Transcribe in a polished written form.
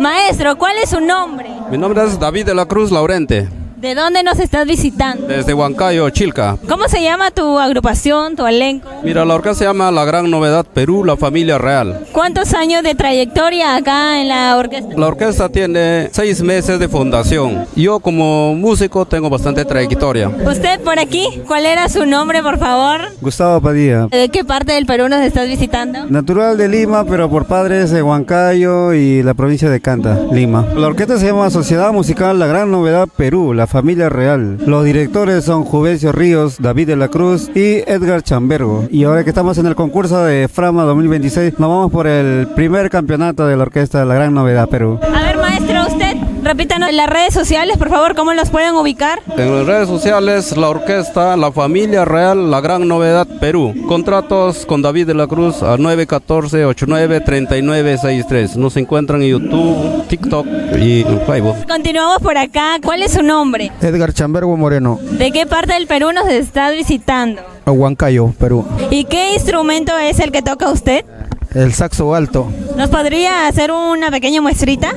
Maestro, ¿cuál es su nombre? Mi nombre es David de la Cruz Laurente, ¿De dónde nos estás visitando? desde Huancayo, Chilca. ¿Cómo se llama tu agrupación, tu elenco? Mira, la orquesta se llama La Gran Novedad Perú, la familia real. ¿Cuántos años de trayectoria acá en la orquesta? La orquesta tiene 6 meses de fundación. Yo como músico tengo bastante trayectoria. ¿Usted por aquí? ¿Cuál era su nombre, por favor? Gustavo Padilla, ¿De qué parte del Perú nos estás visitando? natural de Lima, pero por padres de Huancayo y la provincia de Canta, Lima. La orquesta se llama Sociedad Musical La Gran Novedad Perú, la familia real. Los directores son Juvencio Ríos, David de la Cruz y Edgar Chambergo. Y ahora que estamos en el concurso de Frama 2026, nos vamos por el primer campeonato de la orquesta La Gran Novedad Perú. A ver, maestro, usted, repítanos en las redes sociales, por favor, ¿cómo los pueden ubicar? En las redes sociales, la orquesta, la familia real, La Gran Novedad Perú. Contratos con David de la Cruz a 914-89-3963. Nos encuentran en YouTube, TikTok y en Facebook. Continuamos por acá. ¿Cuál es su nombre? Edgar Chambergo Moreno, ¿De qué parte del Perú nos está visitando? Huancayo, Perú. ¿Y qué instrumento es el que toca usted? El saxo alto. ¿Nos podría hacer una pequeña muestrita?